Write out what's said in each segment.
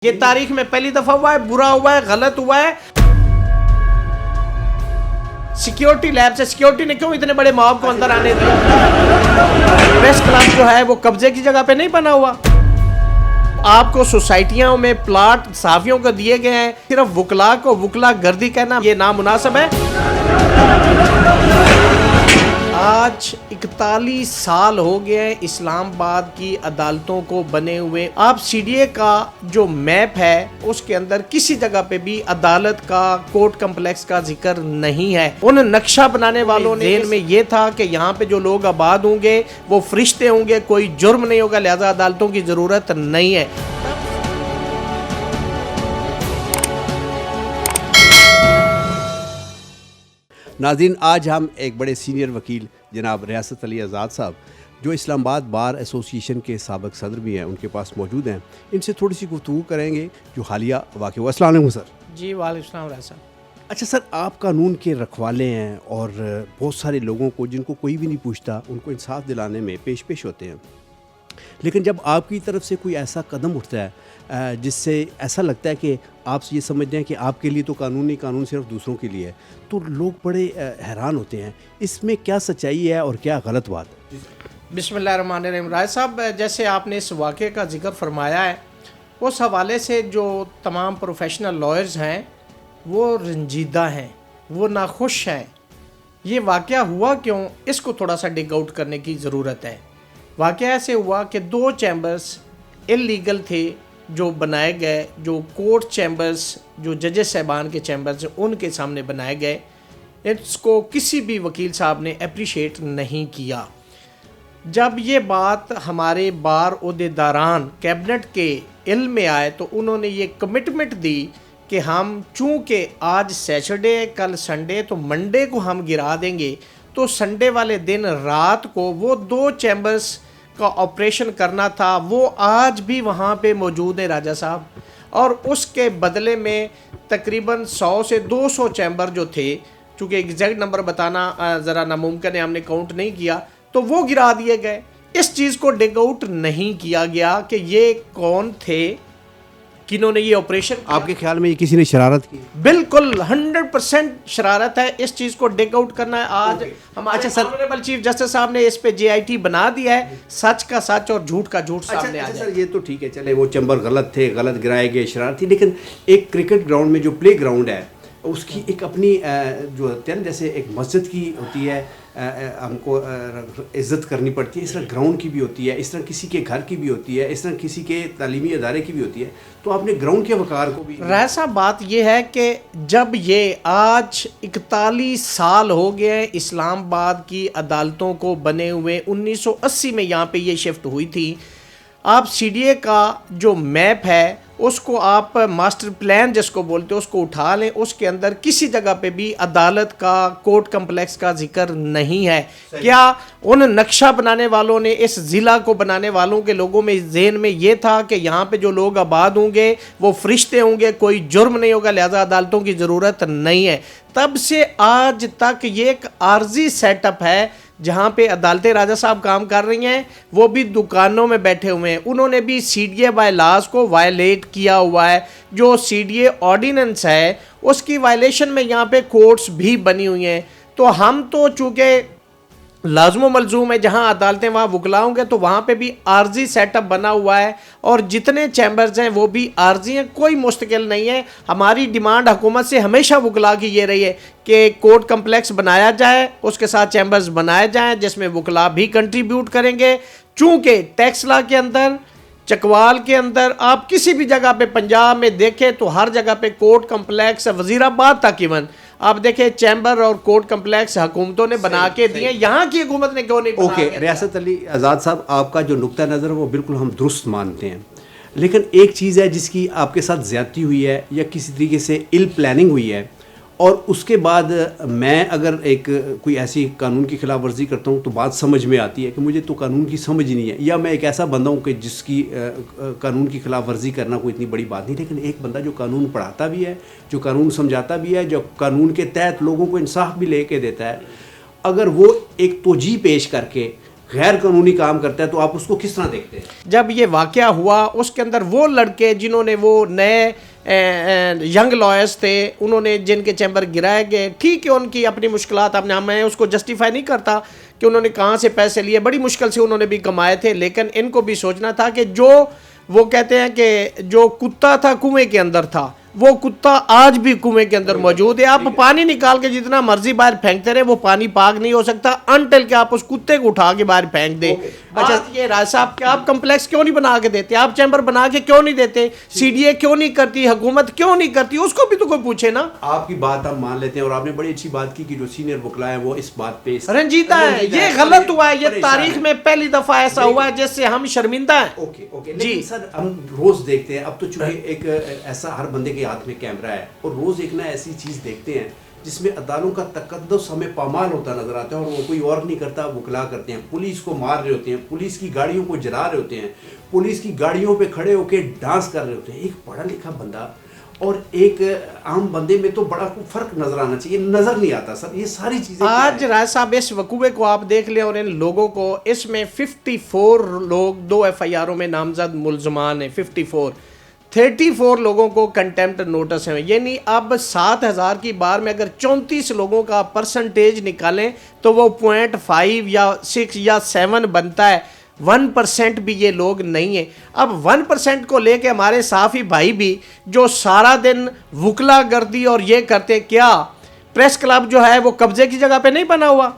یہ تاریخ میں پہلی دفعہ ہوا ہے، برا ہوا ہے، غلط ہوا ہے۔ سیکیورٹی لیب سے سیکیورٹی نے کیوں اتنے بڑے موب کو اندر آنے دیا؟ پریس کلب جو ہے وہ قبضے کی جگہ پہ نہیں بنا ہوا۔ آپ کو سوسائٹیوں میں پلاٹ صحافیوں کو دیے گئے ہیں، صرف وکلا کو وکلا گردی کہنا یہ نامناسب ہے۔ آج 41 سال ہو گئے ہیں اسلام آباد کی عدالتوں کو بنے ہوئے۔ آپ سی ڈی اے کا جو میپ ہے اس کے اندر کسی جگہ پہ بھی عدالت کا کورٹ کمپلیکس کا ذکر نہیں ہے۔ ان نقشہ بنانے والوں نے ذہن میں یہ تھا کہ یہاں پہ جو لوگ آباد ہوں گے وہ فرشتے ہوں گے، کوئی جرم نہیں ہوگا، لہذا عدالتوں کی ضرورت نہیں ہے۔ ناظرین، آج ہم ایک بڑے سینئر وکیل جناب ریاست علی آزاد صاحب جو اسلام آباد بار ایسوسی ایشن کے سابق صدر بھی ہیں ان کے پاس موجود ہیں۔ ان سے تھوڑی سی گفتگو کریں گے جو حالیہ واقع ہوا۔ السلام علیکم سر۔ جی وعلیکم السلام ریاض صاحب۔ اچھا سر، آپ قانون کے رکھوالے ہیں اور بہت سارے لوگوں کو جن کو کوئی بھی نہیں پوچھتا ان کو انصاف دلانے میں پیش ہوتے ہیں، لیکن جب آپ کی طرف سے کوئی ایسا قدم اٹھتا ہے جس سے ایسا لگتا ہے کہ آپ یہ سمجھتے ہیں کہ آپ کے لیے تو قانون نہیں، قانون صرف دوسروں کے لیے ہے، تو لوگ بڑے حیران ہوتے ہیں۔ اس میں کیا سچائی ہے اور کیا غلط بات ہے؟ بسم اللہ الرحمن الرحیم۔ رائے صاحب، جیسے آپ نے اس واقعے کا ذکر فرمایا ہے، اس حوالے سے جو تمام پروفیشنل لائرز ہیں وہ رنجیدہ ہیں، وہ ناخوش ہیں۔ یہ واقعہ ہوا کیوں، اس کو تھوڑا سا ڈگ آؤٹ کرنے کی ضرورت ہے۔ واقعہ ایسے ہوا کہ 2 چیمبرز انلیگل تھے جو بنائے گئے، جو کورٹ چیمبرز جو ججز صاحبان کے چیمبرز ان کے سامنے بنائے گئے۔ اس کو کسی بھی وکیل صاحب نے اپریشیٹ نہیں کیا۔ جب یہ بات ہمارے بار عہدیداران کیبنٹ کے علم میں آئے تو انہوں نے یہ کمٹمنٹ دی کہ ہم چونکہ آج سیچرڈے کل سنڈے تو منڈے کو ہم گرا دیں گے، تو سنڈے والے دن رات کو وہ 2 چیمبرز کا آپریشن کرنا تھا، وہ آج بھی وہاں پہ موجود ہیں راجہ صاحب، اور اس کے بدلے میں تقریباً 100 سے 200 چیمبر جو تھے، چونکہ ایگزیکٹ نمبر بتانا ذرا ناممکن ہے، ہم نے کاؤنٹ نہیں کیا، تو وہ گرا دیے گئے۔ اس چیز کو ڈگ آؤٹ نہیں کیا گیا کہ یہ کون تھے، کنہوں نے یہ آپریشن کیا۔ آپ کے خیال میں یہ کسی نے شرارت کی؟ بالکل 100% شرارت ہے، اس چیز کو ڈگ آؤٹ کرنا ہے۔ آج ہمارے آنریبل چیف جسٹس صاحب نے اس پہ جے آئی ٹی بنا دیا ہے، سچ کا سچ اور جھوٹ کا جھوٹ سامنے آ جائے۔ سر یہ تو ٹھیک ہے، چلے وہ چیمبر غلط تھے، غلط گرائے گئے، شرارت تھی، لیکن ایک کرکٹ گراؤنڈ میں جو پلے گراؤنڈ ہے اس کی ایک اپنی جو ہوتی ہے نا، جیسے ایک مسجد کی ہوتی ہے ہم کو عزت کرنی پڑتی ہے، اس طرح گراؤنڈ کی بھی ہوتی ہے، اس طرح کسی کے گھر کی بھی ہوتی ہے، اس طرح کسی کے تعلیمی ادارے کی بھی ہوتی ہے، تو آپ نے گراؤنڈ کے وقار کو بھی۔ رائسا بات یہ ہے کہ جب یہ آج 41 سال ہو گئے ہیں اسلام آباد کی عدالتوں کو بنے ہوئے، 1980 میں یہاں پہ یہ شفٹ ہوئی تھی۔ آپ سی ڈی اے کا جو میپ ہے اس کو آپ ماسٹر پلان جس کو بولتے ہیں اس کو اٹھا لیں، اس کے اندر کسی جگہ پہ بھی عدالت کا کورٹ کمپلیکس کا ذکر نہیں ہے۔ کیا ان نقشہ بنانے والوں نے، اس ضلع کو بنانے والوں کے لوگوں میں ذہن میں یہ تھا کہ یہاں پہ جو لوگ آباد ہوں گے وہ فرشتے ہوں گے، کوئی جرم نہیں ہوگا، لہذا عدالتوں کی ضرورت نہیں ہے؟ تب سے آج تک یہ ایک عارضی سیٹ اپ ہے جہاں پہ عدالتیں راجہ صاحب کام کر رہی ہیں، وہ بھی دکانوں میں بیٹھے ہوئے ہیں۔ انہوں نے بھی C D A bylaws کو وائلیٹ کیا ہوا ہے۔ جو سی ڈی اے آرڈیننس ہے اس کی وائلیشن میں یہاں پہ کورٹس بھی بنی ہوئی ہیں۔ تو ہم تو چونکہ لازم و ملزوم ہے، جہاں عدالتیں وہاں وکلا ہوں گے، تو وہاں پہ بھی عارضی سیٹ اپ بنا ہوا ہے، اور جتنے چیمبرز ہیں وہ بھی عارضی ہیں، کوئی مستقل نہیں ہے۔ ہماری ڈیمانڈ حکومت سے ہمیشہ وکلا کی یہ رہی ہے کہ کورٹ کمپلیکس بنایا جائے، اس کے ساتھ چیمبرز بنائے جائیں جس میں وکلا بھی کنٹریبیوٹ کریں گے، چونکہ ٹیکس لا کے اندر، چکوال کے اندر، آپ کسی بھی جگہ پہ پنجاب میں دیکھیں تو ہر جگہ پہ کورٹ کمپلیکس، وزیر آباد تک ایون آپ دیکھیں چیمبر اور کورٹ کمپلیکس حکومتوں نے بنا کے دیے، یہاں کی حکومت نے کیوں نہیں بنا کے دیا؟ ریاست علی آزاد صاحب، آپ کا جو نقطہ نظر ہے وہ بالکل ہم درست مانتے ہیں، لیکن ایک چیز ہے جس کی آپ کے ساتھ زیادتی ہوئی ہے یا کسی طریقے سے اِل پلاننگ ہوئی ہے، اور اس کے بعد میں اگر کوئی ایسی قانون کی خلاف ورزی کرتا ہوں تو بات سمجھ میں آتی ہے کہ مجھے تو قانون کی سمجھ نہیں ہے، یا میں ایک ایسا بندہ ہوں کہ جس کی قانون کی خلاف ورزی کرنا کوئی اتنی بڑی بات نہیں، لیکن ایک بندہ جو قانون پڑھاتا بھی ہے، جو قانون سمجھاتا بھی ہے، جو قانون کے تحت لوگوں کو انصاف بھی لے کے دیتا ہے، اگر وہ ایک توجیہ پیش کر کے غیر قانونی کام کرتا ہے تو آپ اس کو کس طرح دیکھتے ہیں؟ جب یہ واقعہ ہوا اس کے اندر وہ لڑکے جنہوں نے وہ نئے ینگ لائرز تھے انہوں نے جن کے چیمبر گرائے گئے، ٹھیک ہے ان کی اپنی مشکلات، اب میں اس کو جسٹیفائی نہیں کرتا کہ انہوں نے کہاں سے پیسے لیے، بڑی مشکل سے انہوں نے بھی کمائے تھے، لیکن ان کو بھی سوچنا تھا کہ جو وہ کہتے ہیں کہ جو کتا تھا کنویں کے اندر تھا وہ کتا آج بھی کنویں کے اندر موجود ہے. آپ پانی نکال کے جتنا مرضی باہر پھینکتے رہے وہ پانی پاک نہیں ہو سکتا انٹل کہ آپ اس کتے کو اٹھا کے باہر پھینک دیں. اچھا یہ راج صاحب کہ آپ کمپلیکس کیوں نہیں بنا کے دیتے، آپ چیمبر بنا کے کیوں نہیں دیتے، سی ڈی اے کیوں نہیں کرتی، حکومت کیوں نہیں کرتی، اس کو بھی تو کوئی پوچھے نا. آپ کی بات ہم مان لیتے ہیں اور آپ نے بڑی اچھی بات کی کہ جو سینئر وکلا ہیں وہ اس بات پہ رنجیدہ ہے. یہ غلط ہوا ہے، یہ تاریخ میں پہلی دفعہ ایسا ہوا ہے جس سے ہم شرمندہ ہیں. اوکے لیکن سر ہم روز دیکھتے ہیں، اب تو چونکہ ایک ایسا ہر بندے کے ہاتھ میں کیمرہ ہے اور روز ایک نہ ایسی چیز دیکھتے ہیں جس میں عدالتوں کا تقدس ہمیں پامال ہوتا نظر آتا ہے اور وہ کوئی اور نہیں کرتا، وکلا کرتے ہیں. پولیس کو مار رہے ہوتے ہیں، پولیس کی گاڑیوں کو جلا رہے ہوتے ہیں، پولیس کی گاڑیوں پہ کھڑے ہو کے ڈانس کر رہے ہوتے ہیں. ایک پڑھا لکھا بندہ اور ایک عام بندے میں تو بڑا فرق نظر آنا چاہیے، نظر نہیں آتا سر. یہ ساری چیزیں آج رائے صاحب اس وقوعے کو آپ دیکھ لیں اور ان لوگوں کو، اس میں 54 لوگ 2 ایف آئی آروں میں نامزد ملزمان ہیں، 34 لوگوں کو کنٹیمپٹ نوٹس ہیں. یعنی اب 7000 کی بار میں اگر 34 لوگوں کا پرسنٹیج نکالیں تو وہ 0.5 یا 6 یا 7 بنتا ہے. 1% بھی یہ لوگ نہیں ہیں. اب 1% کو لے کے ہمارے صحافی بھائی بھی جو سارا دن وکلا گردی اور یہ کرتے، کیا پریس کلب جو ہے وہ قبضے کی جگہ پہ نہیں بنا ہوا؟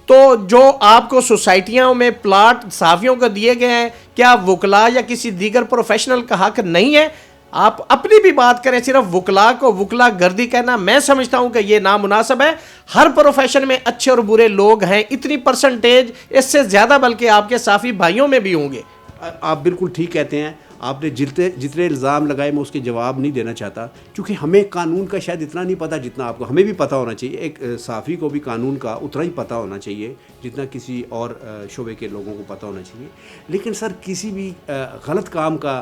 تو جو آپ کو سوسائٹیوں میں پلاٹ صحافیوں کو دیے گئے ہیں، کیا وکلا یا کسی دیگر پروفیشنل کا حق نہیں ہے؟ آپ اپنی بھی بات کریں، صرف وکلا کو وکلا گردی کہنا میں سمجھتا ہوں کہ یہ نامناسب ہے. ہر پروفیشن میں اچھے اور برے لوگ ہیں، اتنی پرسنٹیج اس سے زیادہ بلکہ آپ کے صحافی بھائیوں میں بھی ہوں گے. آپ بالکل ٹھیک کہتے ہیں. آپ نے جتنے الزام لگائے میں اس کے جواب نہیں دینا چاہتا کیونکہ ہمیں قانون کا شاید اتنا نہیں پتہ جتنا آپ کو. ہمیں بھی پتہ ہونا چاہیے، ایک صحافی کو بھی قانون کا اتنا ہی پتہ ہونا چاہیے جتنا کسی اور شعبے کے لوگوں کو پتہ ہونا چاہیے. لیکن سر کسی بھی غلط کام کا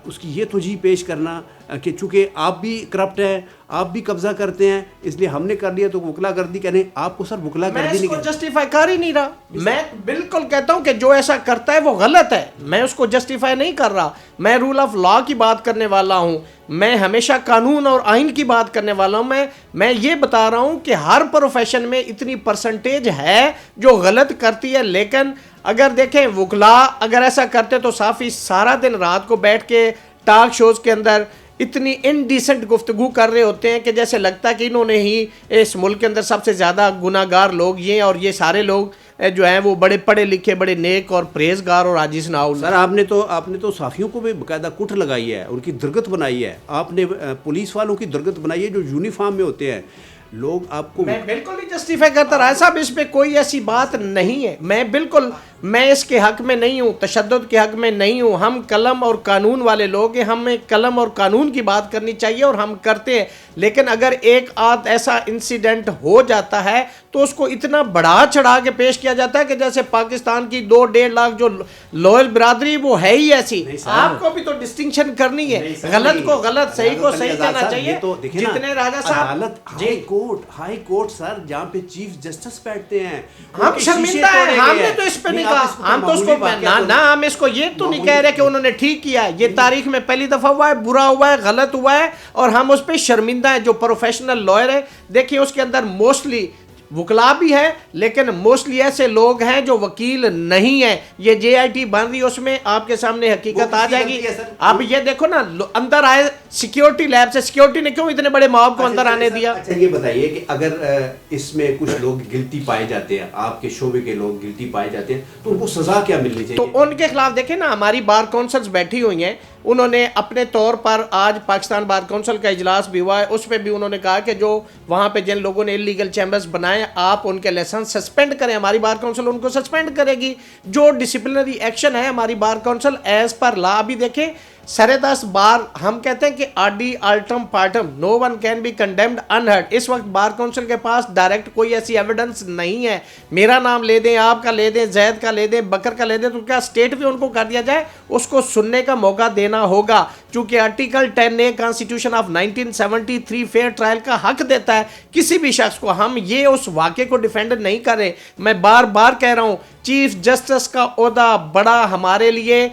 اس کی یہ توجیہ پیش کرنا کہ چونکہ آپ بھی کرپٹ ہیں، آپ بھی قبضہ کرتے ہیں اس لیے ہم نے کر لیا تو وکلا گردی کہنے، آپ کو سر وکلا گردی نہیں. میں اس کو جسٹیفائی کر ہی نہیں رہا. میں بالکل کہتا ہوں کہ جو ایسا کرتا ہے وہ غلط ہے، میں اس کو جسٹیفائی نہیں کر رہا. میں رول آف لا کی بات کرنے والا ہوں، میں ہمیشہ قانون اور آئین کی بات کرنے والا ہوں. میں یہ بتا رہا ہوں کہ ہر پروفیشن میں اتنی پرسنٹیج ہے جو غلط کرتی ہے. لیکن اگر دیکھیں وکلا اگر ایسا کرتے تو صحافی سارا دن رات کو بیٹھ کے ٹاک شوز کے اندر اتنی انڈیسنٹ گفتگو کر رہے ہوتے ہیں کہ جیسے لگتا ہے کہ انہوں نے ہی اس ملک کے اندر سب سے زیادہ گناہ گار لوگ یہ اور یہ سارے لوگ جو ہیں وہ بڑے پڑھے لکھے، بڑے نیک اور پرہیزگار اور عاجز نہ ہو. سر آپ نے تو صحافیوں کو بھی باقاعدہ کٹ لگائی ہے، ان کی درگت بنائی ہے. آپ نے پولیس والوں کی درگت بنائی ہے جو یونیفارم میں ہوتے ہیں. لوگ آپ کو میں بالکل نہیں جسٹیفائی کرتا رائے صاحب، اس پہ کوئی ایسی بات نہیں ہے. میں اس کے حق میں نہیں ہوں، تشدد کے حق میں نہیں ہوں. ہم قلم اور قانون والے لوگ ہیں، ہمیں قلم اور قانون کی بات کرنی چاہیے اور ہم کرتے ہیں. لیکن اگر ایک آدھ ایسا انسیڈنٹ ہو جاتا ہے تو اس کو اتنا بڑھا چڑھا کے پیش کیا جاتا ہے کہ جیسے پاکستان کی 2-1.5 لاکھ جو لوئل برادری وہ ہے ہی ایسی. آپ کو بھی تو ڈسٹنکشن کرنی ہے، غلط کو غلط، صحیح کو صحیح کہنا چاہیے. جتنے راجہ صاحب ہائی کورٹ سر جہاں پہ چیف جسٹس بیٹھتے ہیں، ہم شرمندہ ہیں. ہم نے تو اس پہ نہیں کہا، ہم تو اس کو نہ ہم اس کو یہ تو نہیں کہہ رہے کہ انہوں نے ٹھیک کیا ہے. یہ تاریخ میں پہلی دفعہ ہوا ہے، برا ہوا ہے، غلط ہوا ہے اور ہم اس پہ شرمندہ ہیں. جو پروفیشنل لائر ہے دیکھیں اس کے اندر موسٹلی وکلا بھی ہے لیکن موسٹلی ایسے لوگ ہیں جو وکیل نہیں ہیں. یہ جے آئی ٹی بن رہی ہے، اس میں آپ کے سامنے حقیقت آ جائے گی. اب یہ دیکھو نا اندر آئے سیکیورٹی لیب سے، سیکیورٹی نے کیوں اتنے بڑے موب کو اندر آنے دیا؟ اچھا یہ بتائیے کہ اگر اس میں کچھ لوگ گلٹی پائے جاتے ہیں، آپ کے شعبے کے لوگ گلٹی پائے جاتے ہیں تو ان کو سزا کیا ملنی چاہیے؟ تو ان کے خلاف دیکھیں نا ہماری بار کونسلز بیٹھی ہوئی ہیں، انہوں نے اپنے طور پر آج پاکستان بار کونسل کا اجلاس بھی ہوا ہے، اس پہ بھی انہوں نے کہا کہ جو وہاں پہ جن لوگوں نے انلیگل چیمبرز بنائے آپ ان کے لائسنس سسپینڈ کریں. ہماری بار کونسل ان کو سسپینڈ کرے گی. جو ڈسپلنری ایکشن ہے ہماری بار کونسل ایز پر لا. ابھی دیکھیں سرے 10 بار ہم کہتے ہیں کہ آڈی آلٹم پارٹم no one can be condemned unheard. اس وقت بار کونسل کے پاس ڈائریکٹ کوئی ایسی ایویڈنس نہیں ہے. میرا نام لے دیں، آپ کا لے دیں، زید کا لے دیں، بکر کا لے دیں تو کیا اسٹیٹ بھی ان کو کر دیا جائے؟ اس کو سننے کا موقع دینا ہوگا. چونکہ article 10A constitution of 1973 fair trial کا حق دیتا ہے کسی بھی شخص کو. ہم یہ اس واقعے کو ڈیفینڈ نہیں کر رہے. میں بار بار کہہ رہا ہوں چیف جسٹس کا عہدہ بڑا ہمارے لیے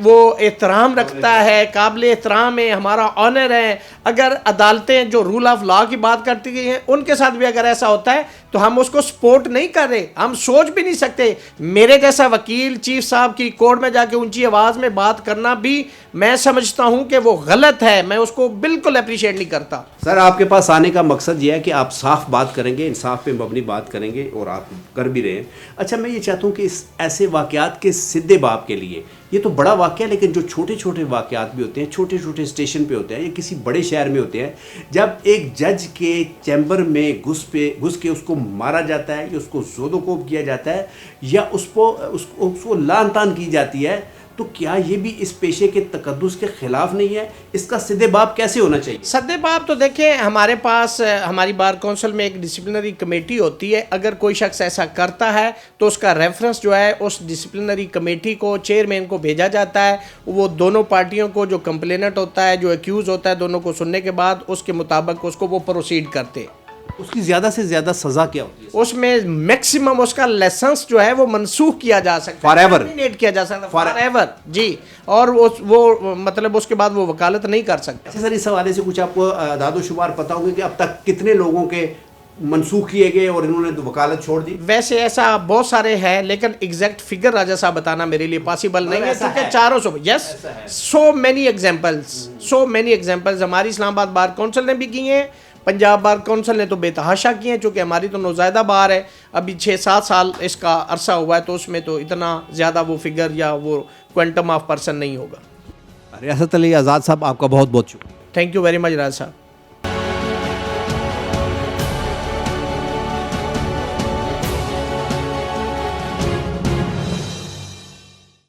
وہ احترام رکھتا ہے, قابل احترام ہے, ہمارا آنر ہے. اگر عدالتیں جو رول آف لا کی بات کرتی گئی ہیں ان کے ساتھ بھی اگر ایسا ہوتا ہے تو ہم اس کو سپورٹ نہیں کر رہے. ہم سوچ بھی نہیں سکتے. میرے جیسا وکیل چیف صاحب کی کورٹ میں جا کے اونچی آواز میں بات کرنا بھی میں سمجھتا ہوں کہ وہ غلط ہے. میں اس کو بالکل اپریشیٹ نہیں کرتا. سر آپ کے پاس آنے کا مقصد یہ ہے کہ آپ صاف بات کریں گے, انصاف پہ مبنی بات کریں گے, اور آپ کر بھی رہے ہیں. اچھا میں یہ چاہتا ہوں کہ اس ایسے واقعات کے سدھے باب کے لیے, یہ تو بڑا واقعہ لیکن جو چھوٹے چھوٹے واقعات بھی ہوتے ہیں, چھوٹے چھوٹے اسٹیشن پہ ہوتے ہیں یا کسی بڑے شہر میں ہوتے ہیں, جب ایک جج کے چیمبر میں گھس کے اس کو مارا جاتا ہے یا اس کو زود و کوب کیا جاتا ہے یا اس کو لعن طعن کی جاتی ہے, تو کیا یہ بھی اس پیشے کے تقدس کے خلاف نہیں ہے؟ اس کا سدھے باب کیسے ہونا چاہیے؟ سدھے باب تو دیکھیں ہمارے پاس ہماری بار کونسل میں ایک ڈسپلنری کمیٹی ہوتی ہے. اگر کوئی شخص ایسا کرتا ہے تو اس کا ریفرنس جو ہے اس ڈسپلنری کمیٹی کو, چیئرمین کو بھیجا جاتا ہے. وہ دونوں پارٹیوں کو, جو کمپلینٹ ہوتا ہے, جو ایکیوز ہوتا ہے, دونوں کو سننے کے بعد اس کے مطابق اس کو وہ پروسیڈ کرتے. اس کی زیادہ سے زیادہ سزا کیا ہوتی ہے؟ اس میں میکسیمم اس کا لائسنس جو ہے وہ منسوخ کیا جا سکتا ہے, ٹرمینیٹ کیا جا سکتا ہے فار ایور. جی, اور وہ مطلب اس کے بعد وہ وکالت نہیں کر سکتا. اچھا سر, اس حوالے سے کچھ آپ کو اعداد و شمار پتہ ہوں گے کہ اب تک کتنے لوگوں کے منسوخ کیے گئے اور انہوں نے وکالت چھوڑ دی؟ ویسے ایسا بہت سارے ہیں لیکن ایگزیکٹ فگر راجہ صاحب بتانا میرے لیے پاسبل نہیں ہے, کیونکہ 400 یس سو مینی ایگزامپلز ہماری اسلام آباد بار کونسل نے بھی کی ہیں, پنجاب بار کونسل نے تو بے تحاشا کی ہیں, چونکہ ہماری تو نوزائیدہ بار ہے, ابھی 6-7 سال اس کا عرصہ ہوا ہے, تو اس میں تو اتنا زیادہ وہ فگر یا وہ کوانٹم آف پرسن نہیں ہوگا. ریاست علی آزاد صاحب آپ کا بہت بہت شکریہ. تھینک یو ویری مچ راج صاحب.